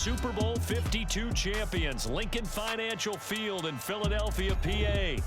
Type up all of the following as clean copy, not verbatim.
Super Bowl 52 champions, Lincoln Financial Field in Philadelphia, PA.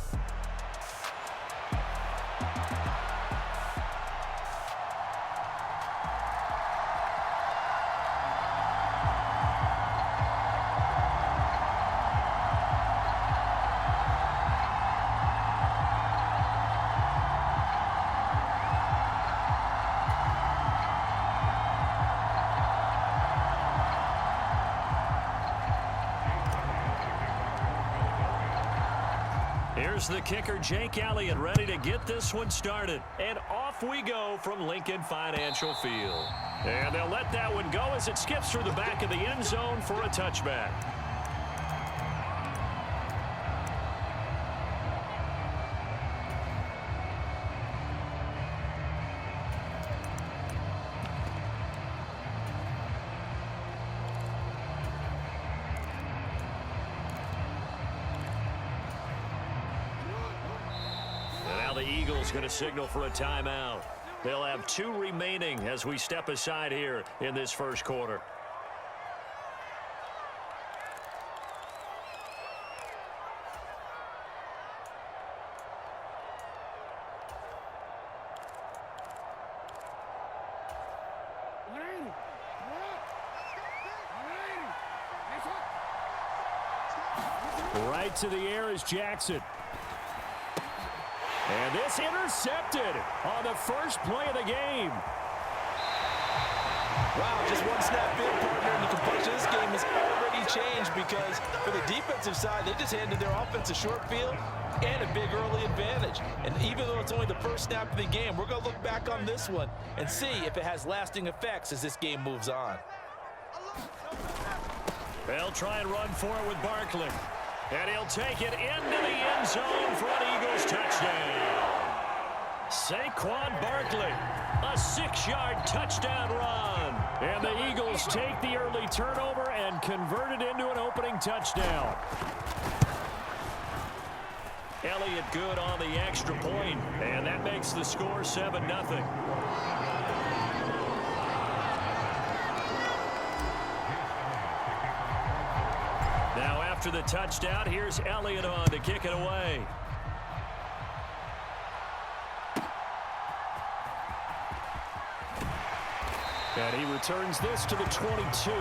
Here's the kicker, Jake Elliott, ready to get this one started. And off we go from Lincoln Financial Field. And they'll let that one go as it skips through the back of the end zone for a touchback. The Eagles going to signal for a timeout. They'll have 2 remaining as we step aside here in this first quarter. Right to the air is Jackson. And this intercepted on the first play of the game. Wow, just one snap in, partner, and the complexion of this game has already changed because for the defensive side, they just handed their offense a short field and a big early advantage. And even though it's only the first snap of the game, we're going to look back on this one and see if it has lasting effects as this game moves on. They'll try and run for it with Barkley. And he'll take it into the end zone for an Eagles touchdown. Saquon Barkley, a 6-yard touchdown run. And the Eagles take the early turnover and convert it into an opening touchdown. Elliott good on the extra point, and that makes the score 7-0. After the touchdown, here's Elliott on to kick it away. And he returns this to the 22.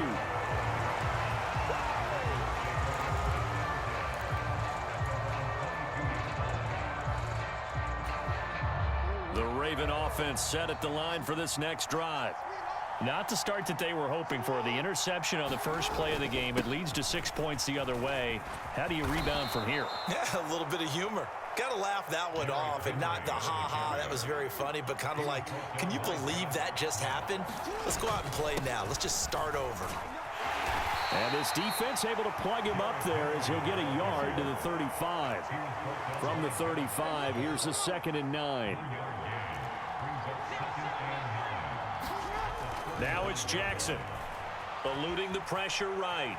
The Raven offense set at the line for this next drive. Not the start that they were hoping for. The interception on the first play of the game. It leads to 6 points the other way. How do you rebound from here? Yeah, a little bit of humor. Got to laugh that one off and not the ha-ha. That was very funny, but kind of like, can you believe that just happened? Let's go out and play now. Let's just start over. And this defense able to plug him up there as he'll get a yard to the 35. From the 35, here's the 2nd and 9. Now it's Jackson, eluding the pressure right.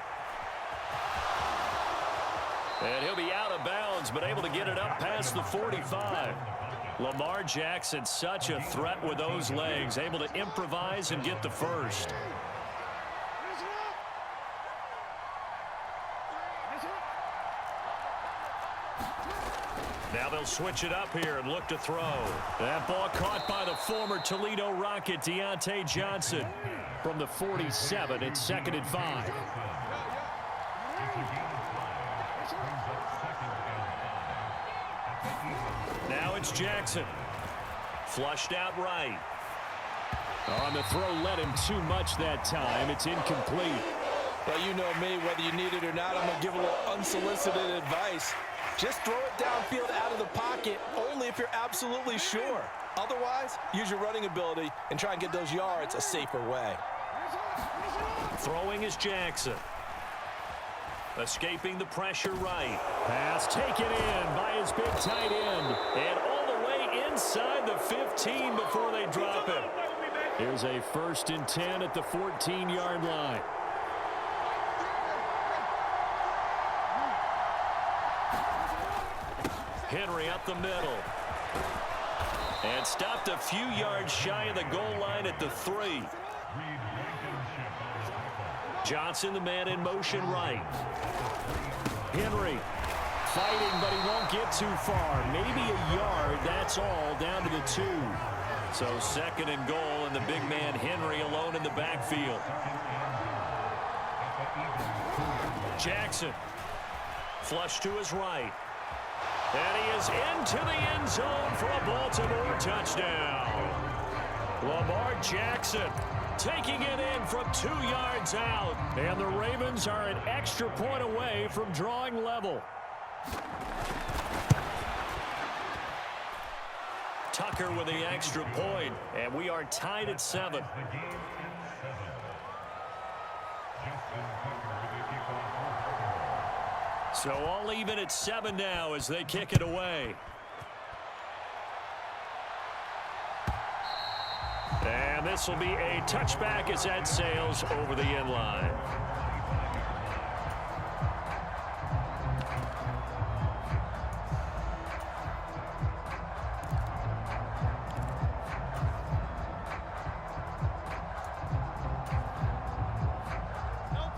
And he'll be out of bounds, but able to get it up past the 45. Lamar Jackson, such a threat with those legs, able to improvise and get the first. Now they'll switch it up here and look to throw. That ball caught by the former Toledo Rocket, Deontay Johnson. From the 47, it's 2nd and 5. Now it's Jackson. Flushed out right. On the throw, led him too much that time. It's incomplete. Well, you know me, whether you need it or not, I'm going to give a little unsolicited advice. Just throw it downfield out of the pocket only if you're absolutely sure. Otherwise, use your running ability and try and get those yards a safer way. Throwing is Jackson. Escaping the pressure right. Pass taken in by his big tight end. And all the way inside the 15 before they drop him. Here's a 1st and 10 at the 14-yard line. Henry up the middle. And stopped a few yards shy of the goal line at the 3. Johnson, the man in motion right. Henry fighting, but he won't get too far. Maybe a yard, that's all, down to the 2. So 2nd and goal, and the big man Henry alone in the backfield. Jackson, flush to his right. And he is into the end zone for a Baltimore touchdown. Lamar Jackson taking it in from 2 yards out. And the Ravens are an extra point away from drawing level. Tucker with the extra point, and we are tied at 7. So all even at 7 now as they kick it away. And this will be a touchback as that sails over the end line.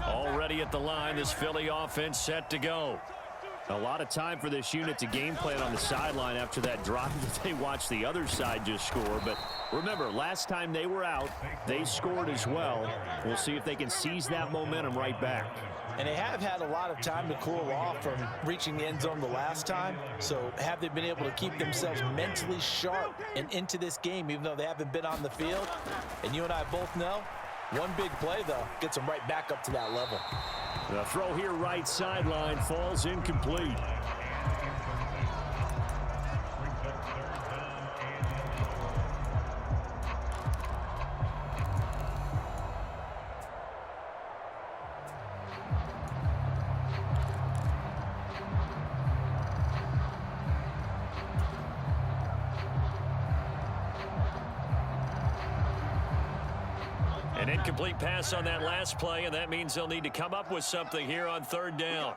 Already at the line, this Philly offense set to go. A lot of time for this unit to game plan on the sideline after that drive that they watched the other side just score. But remember, last time they were out, they scored as well. We'll see if they can seize that momentum right back. And they have had a lot of time to cool off from reaching the end zone the last time. So have they been able to keep themselves mentally sharp and into this game, even though they haven't been on the field? And you and I both know, one big play, though, gets them right back up to that level. The throw here right sideline falls incomplete. An incomplete pass on that last play, and that means they'll need to come up with something here on 3rd down.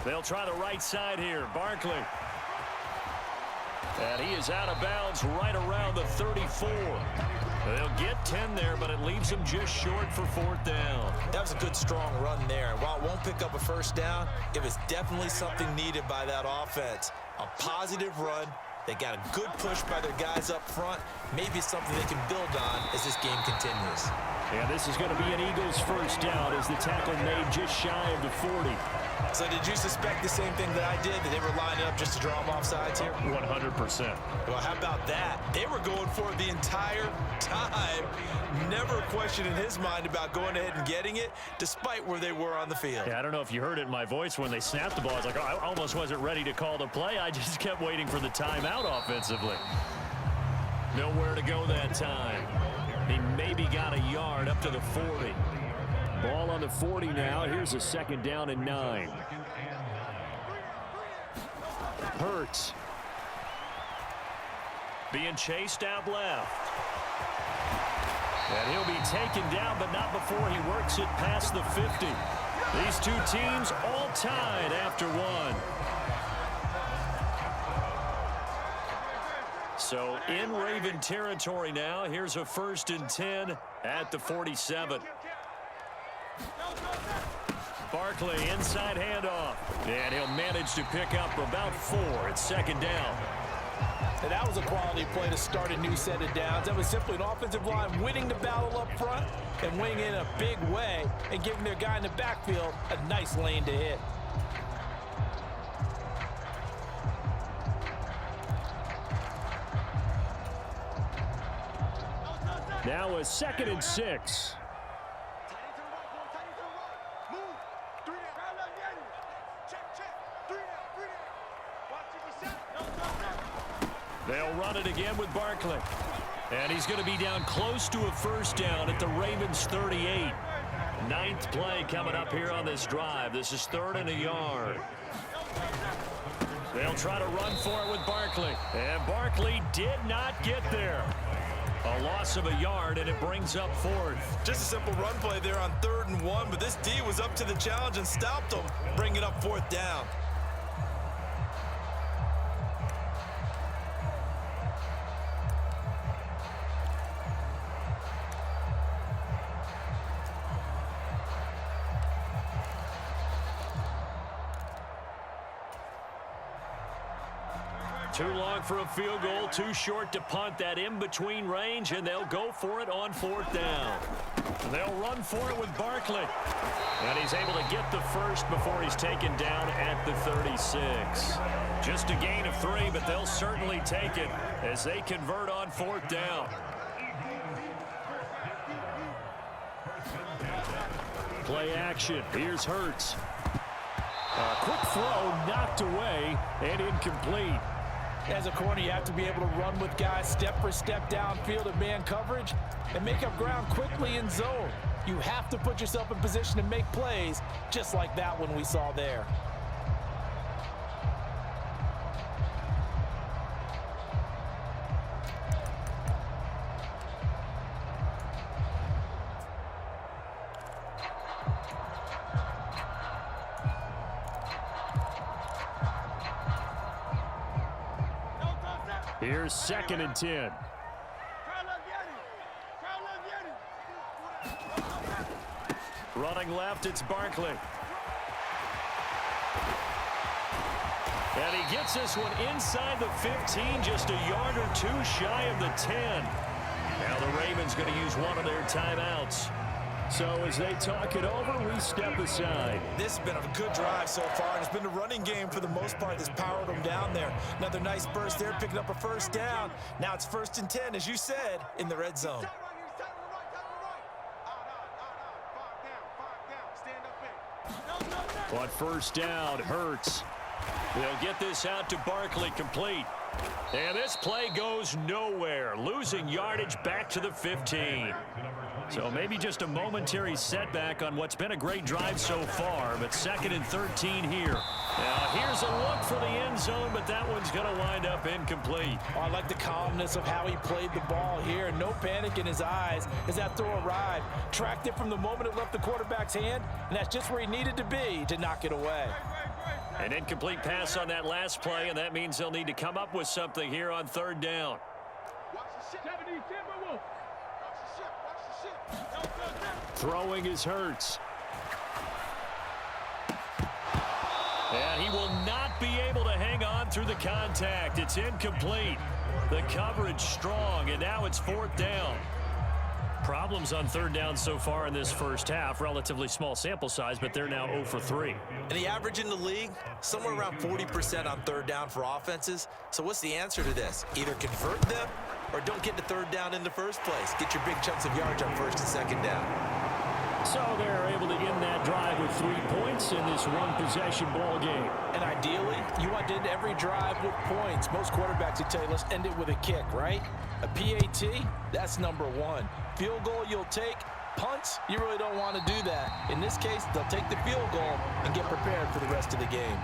They'll try the right side here. Barkley. And he is out of bounds right around the 34. They'll get 10 there, but it leaves them just short for 4th down. That was a good, strong run there. And while it won't pick up a 1st down, it was definitely something needed by that offense. A positive run. They got a good push by their guys up front. Maybe something they can build on as this game continues. And this is going to be an Eagles 1st down as the tackle made just shy of the 40. So did you suspect the same thing that I did, that they were lining up just to draw them off sides here? 100%. Well, how about that? They were going for it the entire time. Never a question in his mind about going ahead and getting it, despite where they were on the field. Yeah, I don't know if you heard it in my voice when they snapped the ball. I was like, oh, I almost wasn't ready to call the play. I just kept waiting for the timeout offensively. Nowhere to go that time. He maybe got a yard up to the 40. Ball on the 40 now. Here's a 2nd down and 9. Hurts. Being chased out left. And he'll be taken down, but not before he works it past the 50. These two teams all tied after 1. So in Raven territory now. Here's a 1st and 10 at the 47. Barkley, inside handoff. And he'll manage to pick up about 4 at 2nd down. And that was a quality play to start a new set of downs. That was simply an offensive line winning the battle up front and winning in a big way and giving their guy in the backfield a nice lane to hit. Now a 2nd and 6. They'll run it again with Barkley. And he's going to be down close to a 1st down at the Ravens 38. 9th play coming up here on this drive. This is 3rd and a yard. They'll try to run for it with Barkley. And Barkley did not get there. A loss of a yard, and it brings up 4th. Just a simple run play there on 3rd and 1, but this D was up to the challenge and stopped them, bringing up 4th down. Too long for a field goal, too short to punt. That in-between range, and they'll go for it on 4th down. They'll run for it with Barkley. And he's able to get the first before he's taken down at the 36. Just a gain of 3, but they'll certainly take it as they convert on 4th down. Play action. Here's Hurts. A quick throw knocked away and incomplete. As a corner, you have to be able to run with guys step for step downfield in man coverage and make up ground quickly in zone. You have to put yourself in position to make plays just like that one we saw there. Here's 2nd and 10. Running left, it's Barkley. And he gets this one inside the 15, just a yard or 2 shy of the 10. Now the Ravens going to use one of their timeouts. So as they talk it over, we step aside. This has been a good drive so far, and it's been the running game for the most part that's powered them down there. Another nice burst there, picking up a 1st down. Now it's 1st and 10, as you said, in the red zone. On 1st down, Hurts. They'll get this out to Barkley, complete. And this play goes nowhere, losing yardage back to the 15. So maybe just a momentary setback on what's been a great drive so far, but 2nd and 13 here. Now here's a look for the end zone, but that one's going to wind up incomplete. Oh, I like the calmness of how he played the ball here. No panic in his eyes as that throw arrived. Tracked it from the moment it left the quarterback's hand, and that's just where he needed to be to knock it away. An incomplete pass on that last play, and that means they'll need to come up with something here on 3rd down. Throwing is Hurts. And he will not be able to hang on through the contact. It's incomplete. The coverage strong, and now it's 4th down. Problems on 3rd down so far in this first half. Relatively small sample size, but they're now 0 for 3. And the average in the league, somewhere around 40% on 3rd down for offenses. So what's the answer to this? Either convert them or don't get to 3rd down in the first place. Get your big chunks of yards on 1st and 2nd down. So they're able to end that drive with 3 points in this one-possession ball game. And ideally, you want to end every drive with points. Most quarterbacks will tell you, let's end it with a kick, right? A PAT, that's number 1. Field goal you'll take. Punts, you really don't want to do that. In this case, they'll take the field goal and get prepared for the rest of the game.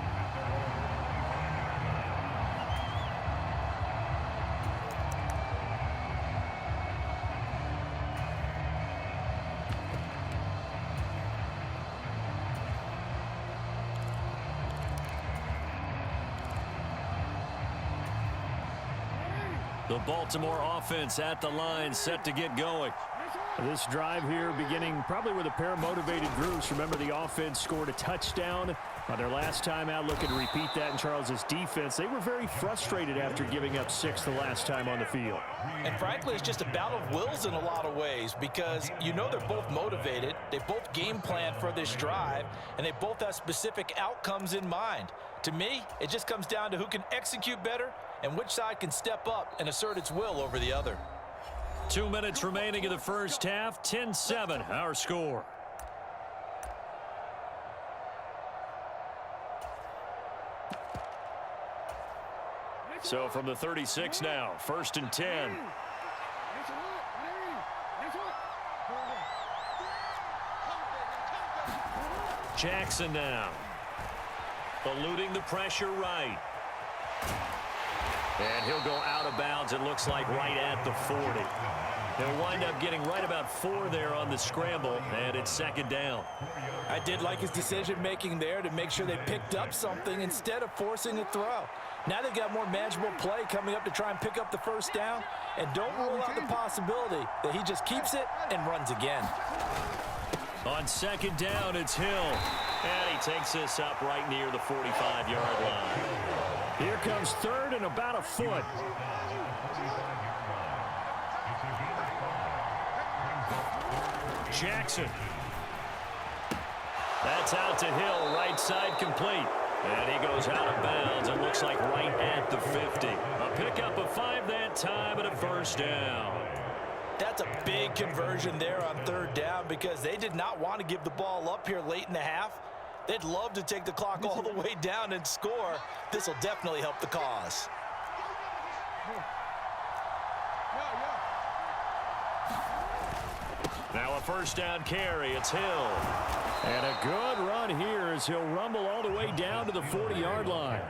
The Baltimore offense at the line, set to get going. This drive here beginning probably with a pair of motivated groups. Remember, the offense scored a touchdown on their last time out, looking to repeat that in Charles's defense. They were very frustrated after giving up 6 the last time on the field. And frankly, it's just a battle of wills in a lot of ways because you know they're both motivated. They both game plan for this drive, and they both have specific outcomes in mind. To me, it just comes down to who can execute better and which side can step up and assert its will over the other. 2 minutes remaining in the first half. 10-7, our score. So from the 36 now, 1st and 10. Jackson now. Eluding the pressure right. And he'll go out of bounds, it looks like, right at the 40. He'll wind up getting right about 4 there on the scramble, and it's 2nd down. I did like his decision-making there to make sure they picked up something instead of forcing a throw. Now they've got more manageable play coming up to try and pick up the 1st down, and don't rule out the possibility that he just keeps it and runs again. On 2nd down, it's Hill. And he takes this up right near the 45-yard line. Here comes third and about a foot. Jackson. That's out to Hill, right side complete. And he goes out of bounds. It looks like right at the 50. A pickup of 5 that time and a first down. That's a big conversion there on third down because they did not want to give the ball up here late in the half. They'd love to take the clock all the way down and score. This will definitely help the cause. Now a first down carry. It's Hill. And a good run here as he'll rumble all the way down to the 40-yard line.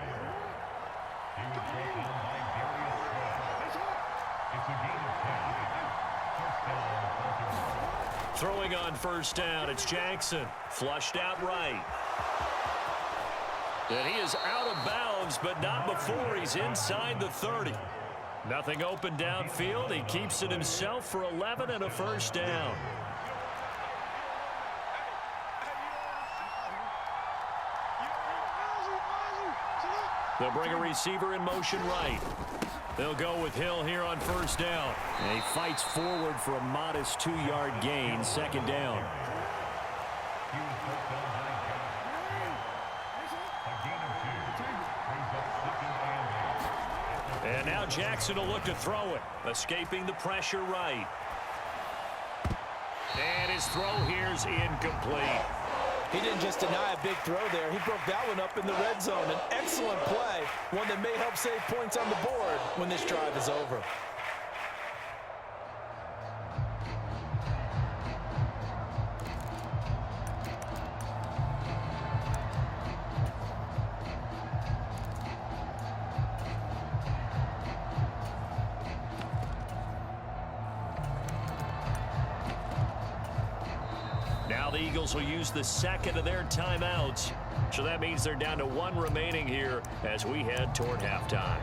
Throwing on first down, it's Jackson. Flushed out right. And he is out of bounds, but not before he's inside the 30. Nothing open downfield. He keeps it himself for 11 and a first down. They'll bring a receiver in motion right. They'll go with Hill here on first down. And he fights forward for a modest 2-yard gain, second down. And now Jackson will look to throw it, escaping the pressure right. And his throw here's incomplete. He didn't just deny a big throw there. He broke that one up in the red zone. An excellent play, one that may help save points on the board when this drive is over. Now the Eagles will use the second of their timeouts. So that means they're down to 1 remaining here as we head toward halftime.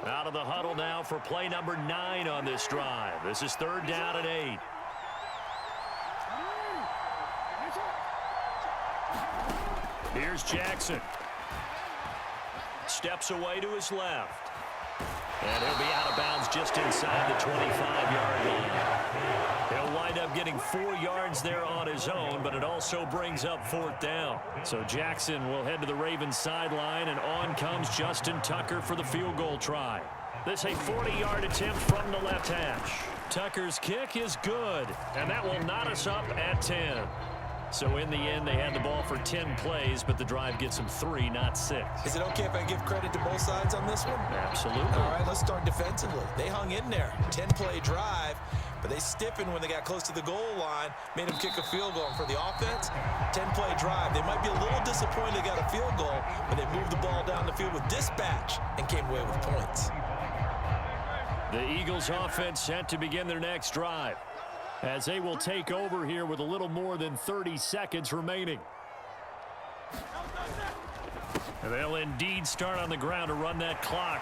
Out of the huddle now for play number 9 on this drive. This is third down and 8. Here's Jackson. Steps away to his left. And he'll be out of bounds just inside the 25-yard line. He'll wind up getting 4 yards there on his own, but it also brings up fourth down. So Jackson will head to the Ravens sideline, and on comes Justin Tucker for the field goal try. This a 40-yard attempt from the left hash. Tucker's kick is good, and that will knot us up at 10. So in the end, they had the ball for 10 plays, but the drive gets them 3, not 6. Is it okay if I give credit to both sides on this one? Absolutely. All right, let's start defensively. They hung in there. 10-play drive, but they stiffened when they got close to the goal line, made them kick a field goal. For the offense, 10-play drive. They might be a little disappointed they got a field goal, but they moved the ball down the field with dispatch and came away with points. The Eagles offense set to begin their next drive, as they will take over here with a little more than 30 seconds remaining. And they'll indeed start on the ground to run that clock.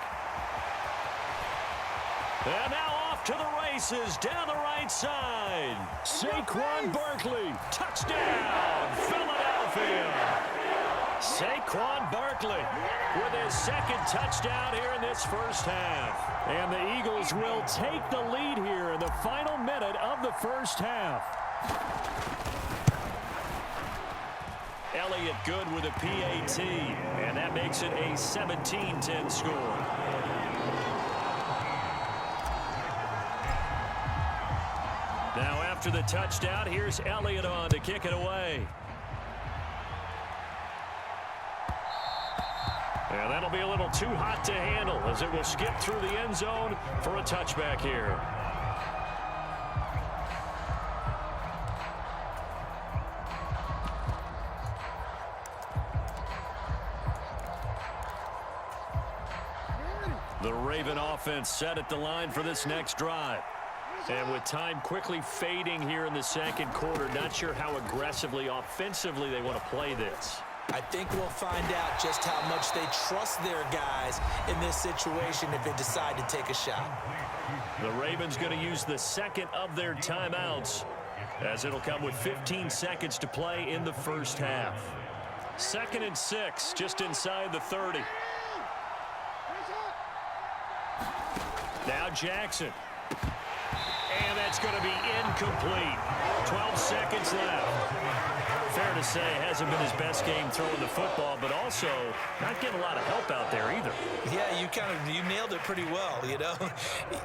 And now off to the races down the right side. Saquon Barkley, touchdown, Philadelphia. Saquon Barkley with his second touchdown here in this first half. And the Eagles will take the lead here in the final minute of the first half. Elliott good with a PAT, and that makes it a 17-10 score. Now after the touchdown, here's Elliott on to kick it away. And that'll be a little too hot to handle as it will skip through the end zone for a touchback here. The Raven offense set at the line for this next drive. And with time quickly fading here in the second quarter, not sure how aggressively, offensively they want to play this. I think we'll find out just how much they trust their guys in this situation if they decide to take a shot. The Ravens going to use the second of their timeouts, as it'll come with 15 seconds to play in the first half. 2nd and 6, just inside the 30. Now Jackson. And that's going to be incomplete. 12 seconds left. Fair to say, hasn't been his best game throwing the football, but also not getting a lot of help out there either. Yeah, you nailed it pretty well, you know.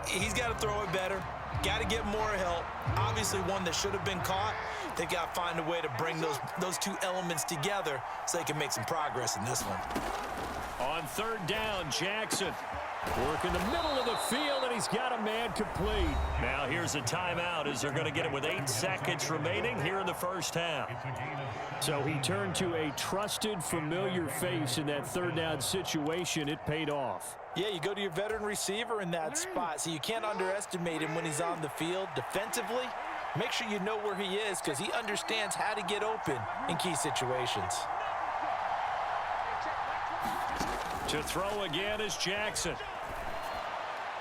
He's got to throw it better. Got to get more help. Obviously one that should have been caught. They got to find a way to bring those two elements together so they can make some progress in this one. On 3rd down, Jackson. Work in the middle of the field, and he's got a man complete. Now here's a timeout as they're going to get it with 8 seconds remaining here in the first half. So he turned to a trusted, familiar face in that 3rd down situation. It paid off. Yeah, you go to your veteran receiver in that spot, so you can't underestimate him when he's on the field. Defensively, make sure you know where he is because he understands how to get open in key situations. To throw again is Jackson.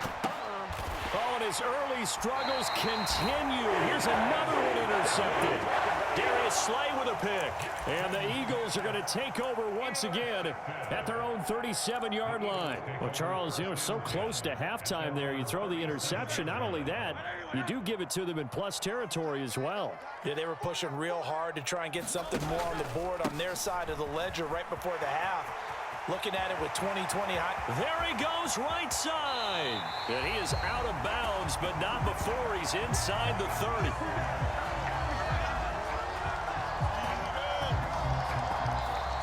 Oh, and his early struggles continue. Here's another one intercepted. Darius Slay with a pick. And the Eagles are going to take over once again at their own 37-yard line. Well, Charles, so close to halftime there. You throw the interception. Not only that, you do give it to them in plus territory as well. Yeah, they were pushing real hard to try and get something more on the board on their side of the ledger right before the half. Looking at it with 20-20 high. There he goes, right side. And he is out of bounds, but not before he's inside the 30.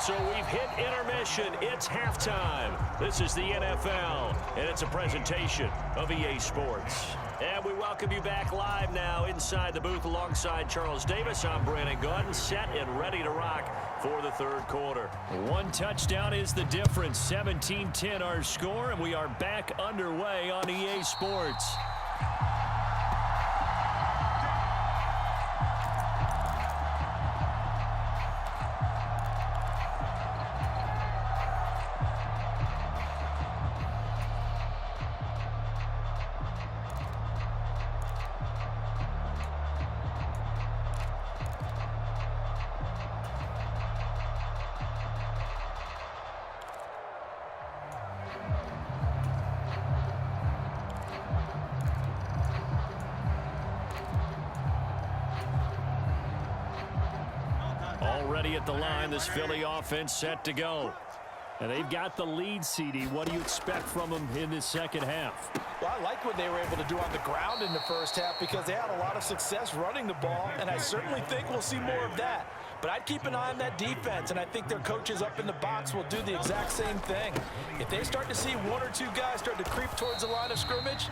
So we've hit intermission. It's halftime. This is the NFL, and it's a presentation of EA Sports. And we welcome you back live now inside the booth alongside Charles Davis. I'm Brandon Gordon, set and ready to rock for the 3rd quarter. 1 touchdown is the difference. 17-10 our score, and we are back underway on EA Sports. Already at the line, this Philly offense set to go. And they've got the lead, CD. What do you expect from them in this second half? Well, I like what they were able to do on the ground in the first half because they had a lot of success running the ball, and I certainly think we'll see more of that. But I'd keep an eye on that defense, and I think their coaches up in the box will do the exact same thing. If they start to see 1 or 2 guys start to creep towards the line of scrimmage,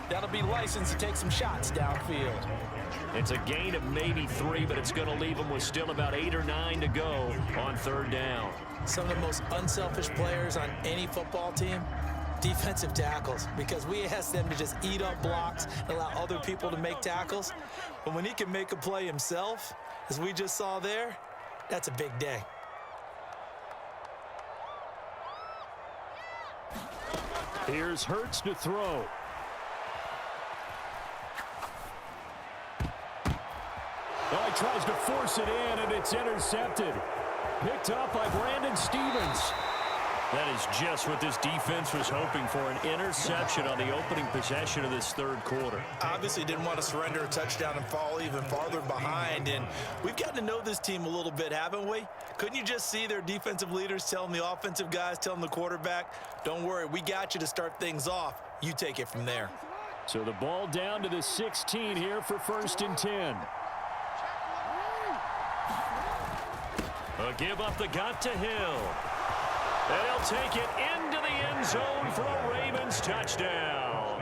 that'll be licensed to take some shots downfield. It's a gain of maybe 3, but it's going to leave them with still about 8 or 9 to go on 3rd down. Some of the most unselfish players on any football team, defensive tackles, because we ask them to just eat up blocks and allow other people to make tackles. But when he can make a play himself, as we just saw there, that's a big day. Here's Hurts to throw. Oh, he tries to force it in, and it's intercepted. Picked up by Brandon Stevens. That is just what this defense was hoping for, an interception on the opening possession of this 3rd quarter. Obviously didn't want to surrender a touchdown and fall even farther behind, and we've gotten to know this team a little bit, haven't we? Couldn't you just see their defensive leaders telling the offensive guys, telling the quarterback, don't worry, we got you to start things off. You take it from there. So the ball down to the 16 here for 1st and 10. A give up the gut to Hill. And he'll take it into the end zone for a Ravens touchdown.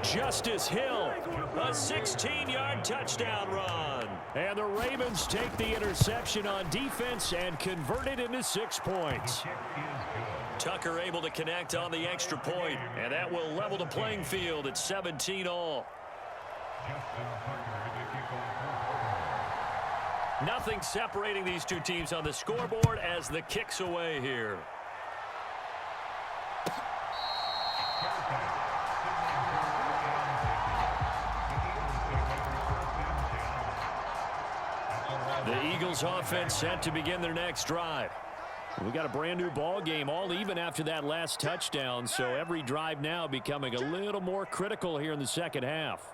Justice Hill, a 16-yard touchdown run. And the Ravens take the interception on defense and convert it into 6 points. Tucker able to connect on the extra point, and that will level the playing field at 17 all. Nothing separating these two teams on the scoreboard as the kick's away here. The Eagles offense set to begin their next drive. We got a brand new ball game, all even after that last touchdown, so every drive now becoming a little more critical here in the second half.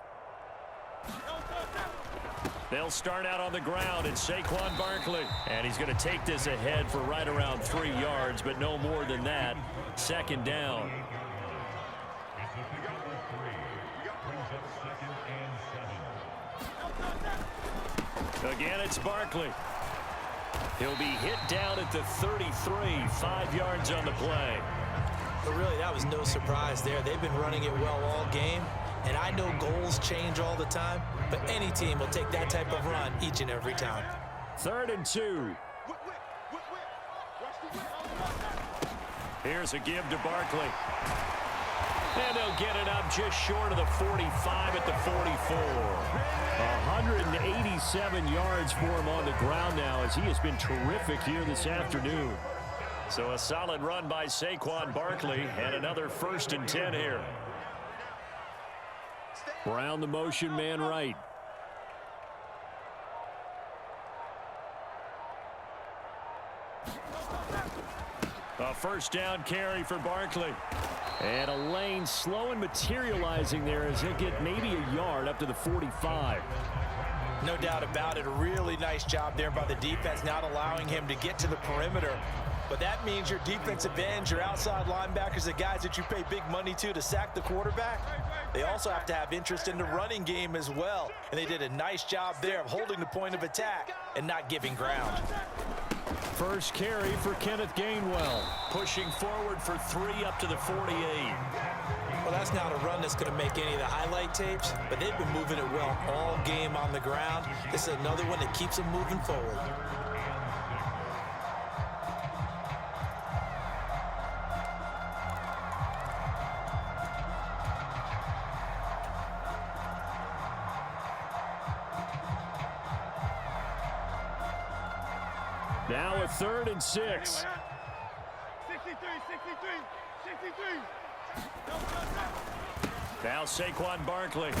They'll start out on the ground, and Saquon Barkley. And he's going to take this ahead for right around 3 yards, but no more than that. Second down. Again, it's Barkley. He'll be hit down at the 33, 5 yards on the play. But really, that was no surprise there. They've been running it well all game. And I know goals change all the time, but any team will take that type of run each and every time. 3rd and 2. Here's a give to Barkley. And they'll get it up just short of the 45 at the 44. 187 yards for him on the ground now as he has been terrific here this afternoon. So a solid run by Saquon Barkley and another 1st and 10 here. Brown the motion man right. A 1st down carry for Barkley. And a lane slow and materializing there as he'll get maybe a yard up to the 45. No doubt about it. A really nice job there by the defense, not allowing him to get to the perimeter. But that means your defensive ends, your outside linebackers, the guys that you pay big money to sack the quarterback, they also have to have interest in the running game as well. And they did a nice job there of holding the point of attack and not giving ground. 1st carry for Kenneth Gainwell. Pushing forward for 3 up to the 48. Well, that's not a run that's going to make any of the highlight tapes, but they've been moving it well all game on the ground. This is another one that keeps them moving forward. Now a 3rd and 6. 63. Now Saquon Barkley.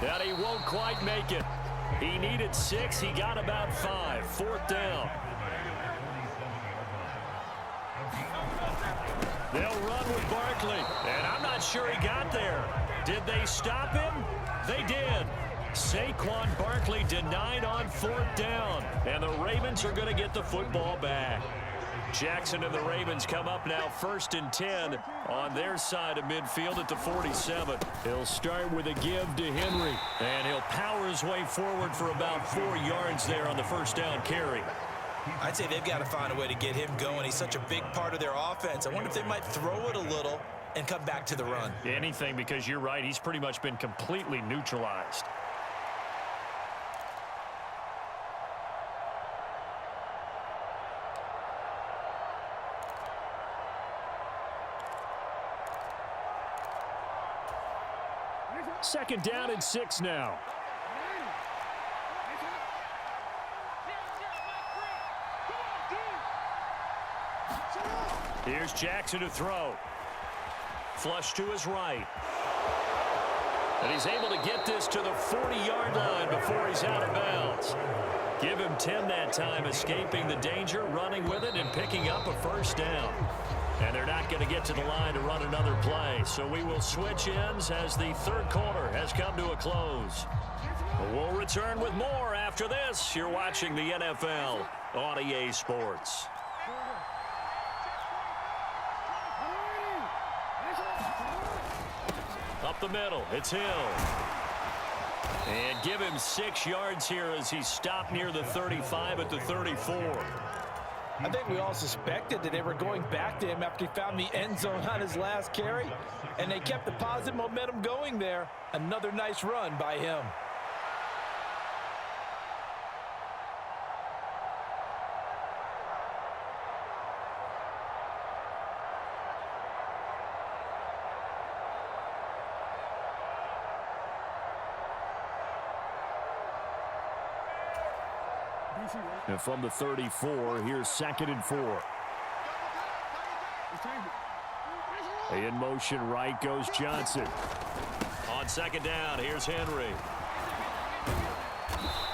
That he won't quite make it. He needed 6. He got about 5. 4th down. They'll run with Barkley. And I'm not sure he got there. Did they stop him? They did. Saquon Barkley denied on 4th down. And the Ravens are going to get the football back. Jackson and the Ravens come up now 1st and 10 on their side of midfield at the 47. He'll start with a give to Henry. And he'll power his way forward for about 4 yards there on the 1st down carry. I'd say they've got to find a way to get him going. He's such a big part of their offense. I wonder if they might throw it a little and come back to the run. Anything, because you're right. He's pretty much been completely neutralized. Second down and 6 now. Here's Jackson to throw. Flush to his right. And he's able to get this to the 40-yard line before he's out of bounds. Give him 10 that time, escaping the danger, running with it, and picking up a 1st down. And they're not going to get to the line to run another play. So we will switch ends as the 3rd quarter has come to a close. We'll return with more after this. You're watching the NFL on EA Sports. Up the middle, it's Hill. And give him 6 yards here as he stopped near the 35 at the 34. I think we all suspected that they were going back to him after he found the end zone on his last carry, and they kept the positive momentum going there. Another nice run by him. And from the 34, here's 2nd and 4. In motion right goes Johnson. On 2nd down, here's Henry.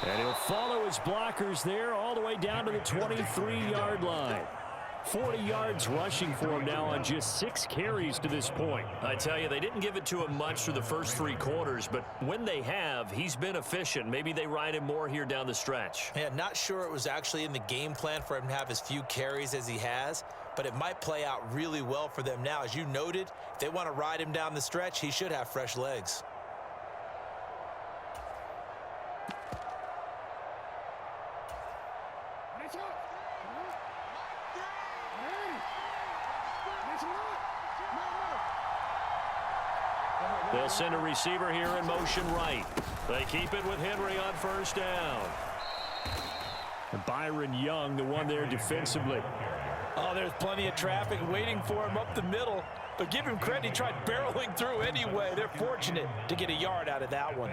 And he'll follow his blockers there all the way down to the 23-yard line. 40 yards rushing for him now on just 6 carries to this point. I tell you, they didn't give it to him much through the first 3 quarters, but when they have, he's been efficient. Maybe they ride him more here down the stretch. Yeah, not sure it was actually in the game plan for him to have as few carries as he has, but it might play out really well for them now. As you noted, if they want to ride him down the stretch, he should have fresh legs. They'll send a receiver here in motion right. They keep it with Henry on 1st down. And Byron Young, the one there defensively. Oh, there's plenty of traffic waiting for him up the middle. But give him credit, he tried barreling through anyway. They're fortunate to get a yard out of that one.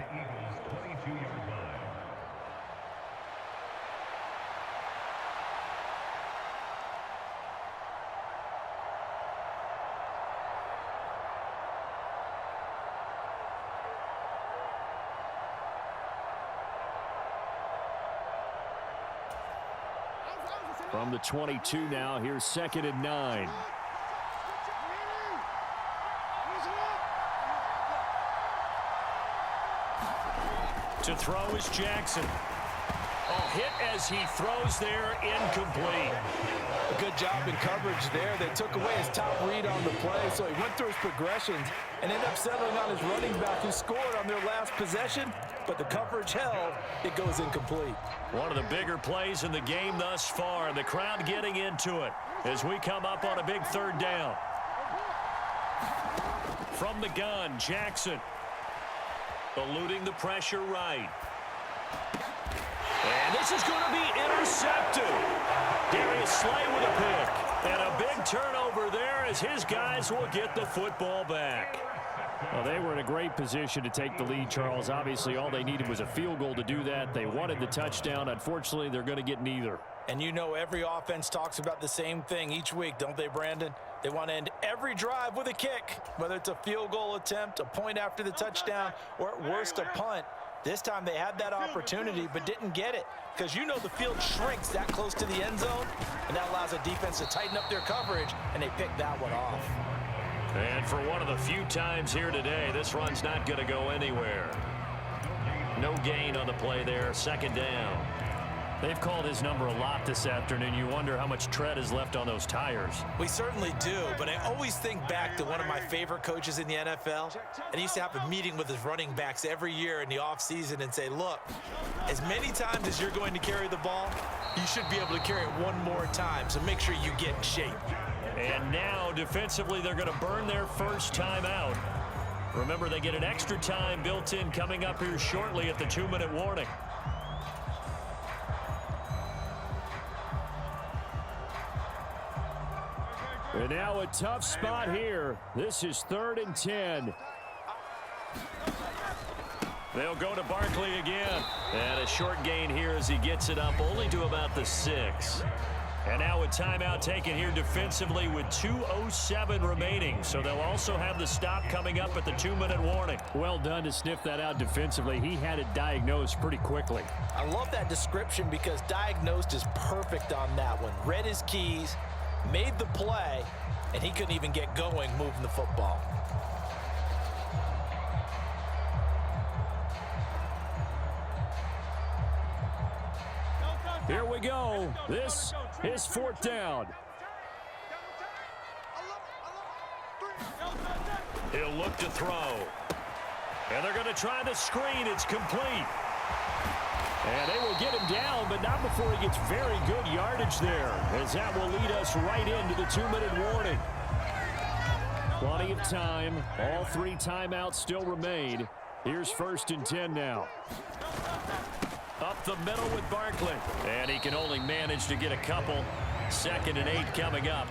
From the 22 now, here's 2nd and 9. To throw is Jackson. Oh, hit as he throws there, incomplete. A good job in coverage there. They took away his top read on the play, so he went through his progressions and ended up settling on his running back who scored on their last possession, but the coverage held. It goes incomplete. One of the bigger plays in the game thus far, and the crowd getting into it as we come up on a big 3rd down. From the gun, Jackson. Eluding the pressure right. And this is going to be intercepted. Darius Slay with a pick. And a big turnover there as his guys will get the football back. Well, they were in a great position to take the lead, Charles. Obviously, all they needed was a field goal to do that. They wanted the touchdown. Unfortunately, they're going to get neither. And you know every offense talks about the same thing each week, don't they, Brandon? They want to end every drive with a kick, whether it's a field goal attempt, a point after the touchdown, or at worst a punt. This time they had that opportunity but didn't get it because you know the field shrinks that close to the end zone, and that allows a defense to tighten up their coverage, and they picked that one off. And for one of the few times here today, this run's not going to go anywhere. No gain on the play there, 2nd down. They've called his number a lot this afternoon. You wonder how much tread is left on those tires. We certainly do, but I always think back to one of my favorite coaches in the NFL, and he used to have a meeting with his running backs every year in the offseason and say, look, as many times as you're going to carry the ball, you should be able to carry it one more time, so make sure you get in shape. And now, defensively, they're going to burn their first time out. Remember, they get an extra time built in coming up here shortly at the 2-minute warning. And now a tough spot here. This is 3rd and 10. They'll go to Barkley again. And a short gain here as he gets it up only to about the 6. And now a timeout taken here defensively with 2:07 remaining. So they'll also have the stop coming up at the 2-minute warning. Well done to sniff that out defensively. He had it diagnosed pretty quickly. I love that description because diagnosed is perfect on that one. Read his keys, made the play, and he couldn't even get going moving the football. Here we go. This is 4th down. He'll look to throw. And they're going to try the screen. It's complete. And they will get him down, but not before he gets very good yardage there, as that will lead us right into the 2-minute warning. Plenty of time. All 3 timeouts still remain. Here's 1st and 10 now. Up the middle with Barkley. And he can only manage to get a couple. 2nd and 8 coming up.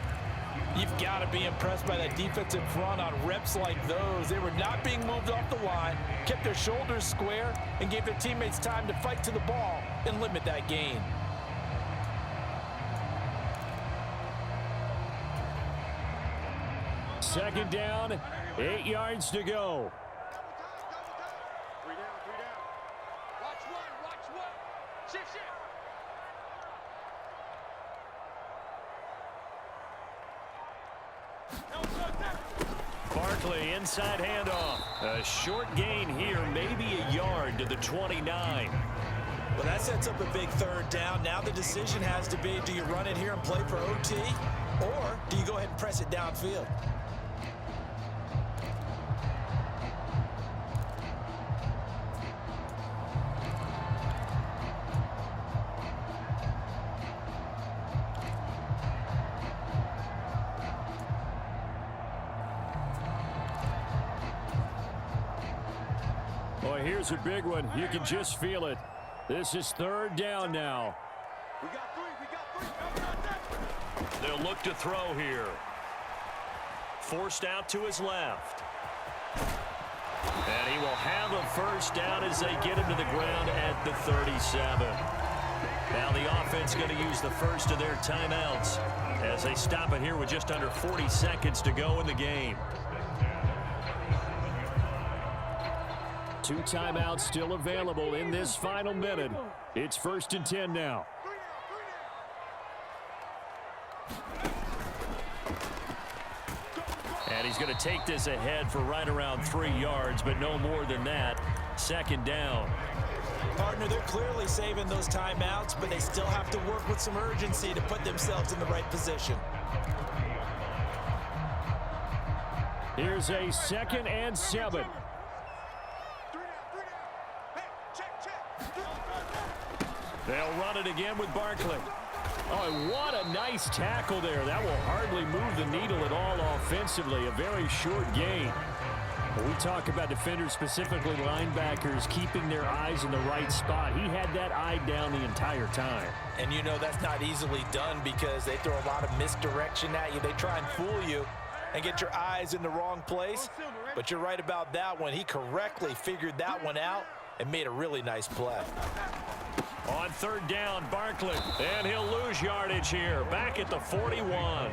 You've got to be impressed by that defensive front on reps like those. They were not being moved off the line, kept their shoulders square, and gave their teammates time to fight to the ball and limit that gain. Second down, 8 yards to go. Three down. Watch one. Shift. Barkley, inside handoff. A short gain here, maybe a yard to the 29. Well, that sets up a big third down. Now the decision has to be, do you run it here and play for OT, or do you go ahead and press it downfield? Boy, here's a big one. You can just feel it. This is third down now. We got three. They'll look to throw here. Forced out to his left. And he will have a first down as they get him to the ground at the 37. Now the offense going to use the first of their timeouts as they stop it here with just under 40 seconds to go in the game. 2 timeouts still available in this final minute. It's 1st and 10 now. And he's going to take this ahead for right around 3 yards, but no more than that. Second down. Partner, they're clearly saving those timeouts, but they still have to work with some urgency to put themselves in the right position. Here's a 2nd and 7. They'll run it again with Barkley. Oh, what a nice tackle there. That will hardly move the needle at all offensively. A very short gain. When we talk about defenders, specifically linebackers, keeping their eyes in the right spot, he had that eye down the entire time. And you know that's not easily done because they throw a lot of misdirection at you. They try and fool you and get your eyes in the wrong place. But you're right about that one. He correctly figured that one out and made a really nice play. On third down, Barkley, and he'll lose yardage here, back at the 41.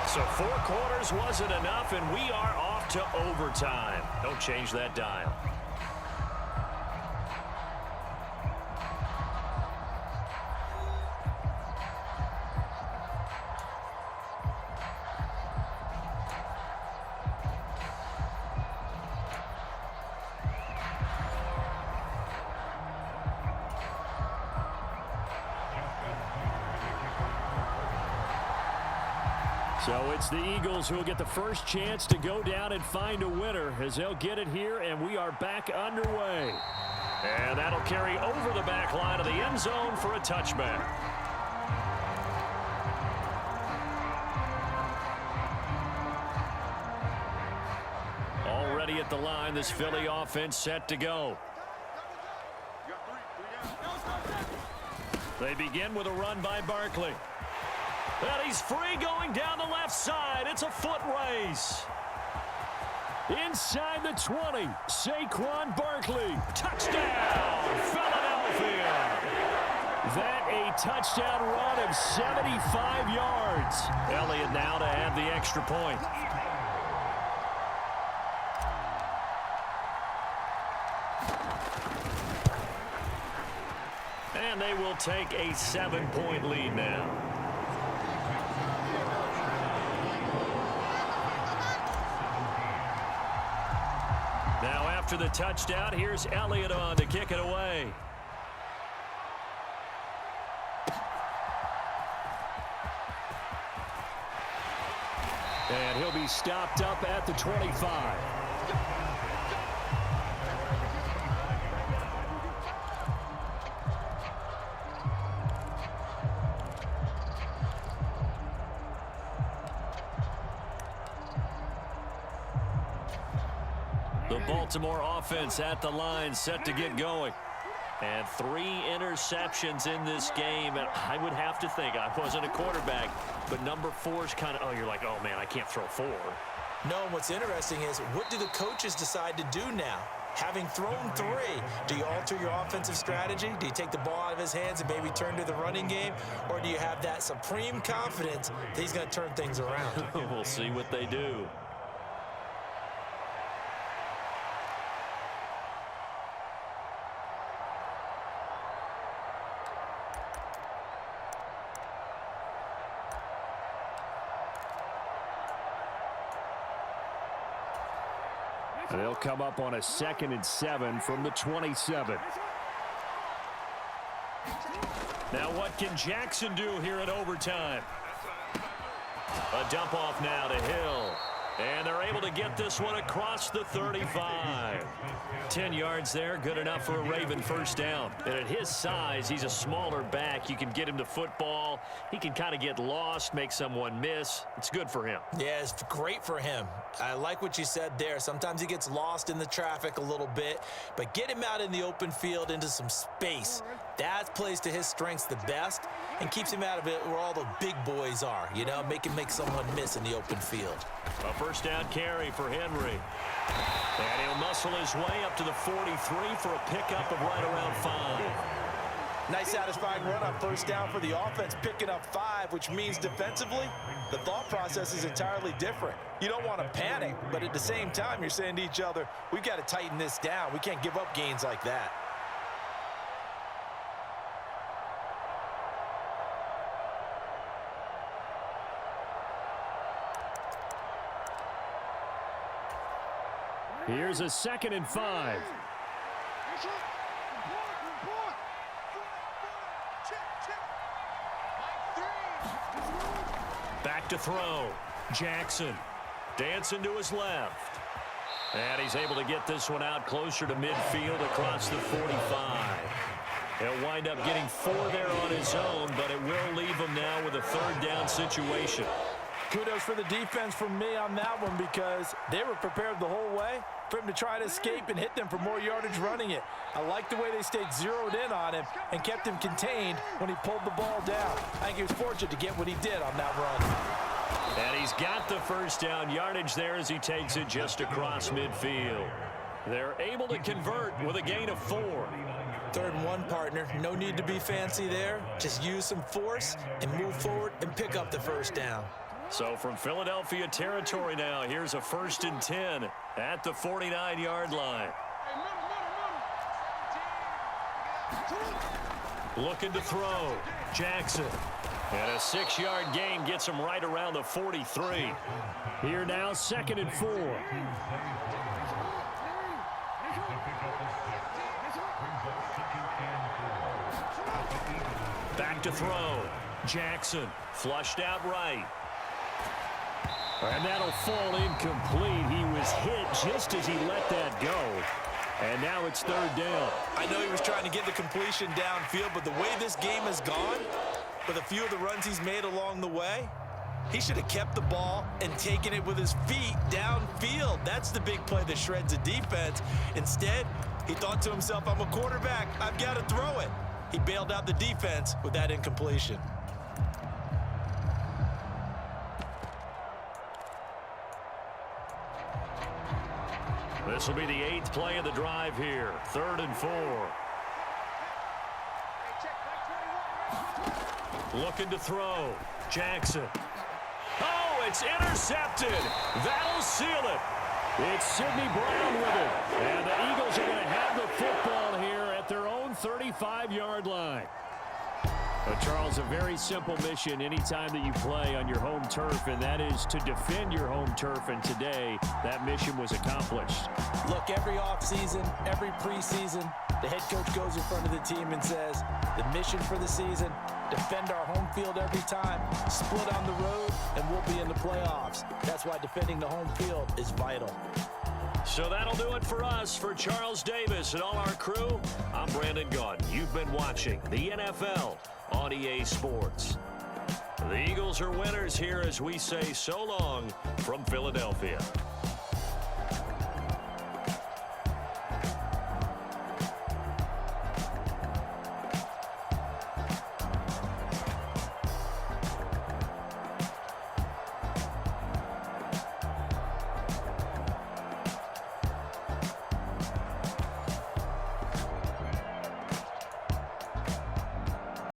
So 4 quarters wasn't enough, and we are off to overtime. Don't change that dial. So it's the Eagles who will get the first chance to go down and find a winner as they'll get it here, and we are back underway. And that'll carry over the back line of the end zone for a touchback. Already at the line, this Philly offense set to go. They begin with a run by Barkley. And he's free going down the left side. It's a foot race. Inside the 20, Saquon Barkley. Touchdown, Philadelphia. That a touchdown run of 75 yards. Elliott now to add the extra point. And they will take a 7-point lead now. Now after the touchdown, here's Elliott on to kick it away. And he'll be stopped up at the 25. The Baltimore offense at the line set to get going. And 3 interceptions in this game. And I would have to think, I wasn't a quarterback, but number 4 is kind of, oh, you're like, oh, man, I can't throw 4. No, what's interesting is what do the coaches decide to do now? Having thrown 3, do you alter your offensive strategy? Do you take the ball out of his hands and maybe turn to the running game? Or do you have that supreme confidence that he's going to turn things around? We'll see what they do. They'll come up on a 2nd and 7 from the 27. Now what can Jackson do here in overtime? A dump off now to Hill. And they're able to get this one across the 35. 10 yards there, good enough for a Raven first down. And at his size, he's a smaller back. You can get him to football. He can kind of get lost, make someone miss. It's good for him. Yeah, it's great for him. I like what you said there. Sometimes he gets lost in the traffic a little bit, but get him out in the open field into some space. That plays to his strengths the best and keeps him out of it where all the big boys are, you know, make him make someone miss in the open field. A first down carry for Henry. And he'll muscle his way up to the 43 for a pickup of right around 5. Nice satisfying run on first down for the offense, picking up 5, which means defensively, the thought process is entirely different. You don't want to panic, but at the same time, you're saying to each other, we've got to tighten this down. We can't give up gains like that. Here's a 2nd and 5. Back to throw. Jackson dancing to his left. And he's able to get this one out closer to midfield across the 45. He'll wind up getting 4 there on his own, but it will leave him now with a 3rd down situation. Kudos for the defense from me on that one because they were prepared the whole way for him to try to escape and hit them for more yardage running it. I like the way they stayed zeroed in on him and kept him contained when he pulled the ball down. I think he was fortunate to get what he did on that run. And he's got the first down yardage there as he takes it just across midfield. They're able to convert with a gain of 4. 3rd and 1, partner. No need to be fancy there. Just use some force and move forward and pick up the first down. So from Philadelphia territory now, here's a 1st and 10 at the 49-yard line. Looking to throw. Jackson. And a 6-yard gain gets him right around the 43. Here now, 2nd and 4. Back to throw. Jackson flushed out right. And that'll fall incomplete. He was hit just as he let that go. And now it's 3rd down. I know he was trying to get the completion downfield, but the way this game has gone, with a few of the runs he's made along the way, he should have kept the ball and taken it with his feet downfield. That's the big play that shreds a defense. Instead, he thought to himself, I'm a quarterback. I've got to throw it. He bailed out the defense with that incompletion. This will be the 8th play of the drive here. 3rd and 4. Looking to throw. Jackson. Oh, it's intercepted. That'll seal it. It's Sidney Brown with it. And the Eagles are going to have the football here at their own 35-yard line. But Charles, a very simple mission anytime that you play on your home turf, and that is to defend your home turf. And today, that mission was accomplished. Look, every offseason, every preseason, the head coach goes in front of the team and says, the mission for the season, defend our home field every time, split on the road, and we'll be in the playoffs. That's why defending the home field is vital. So that'll do it for us. For Charles Davis and all our crew, I'm Brandon Gaudin. You've been watching the NFL on EA Sports. The Eagles are winners here as we say so long from Philadelphia.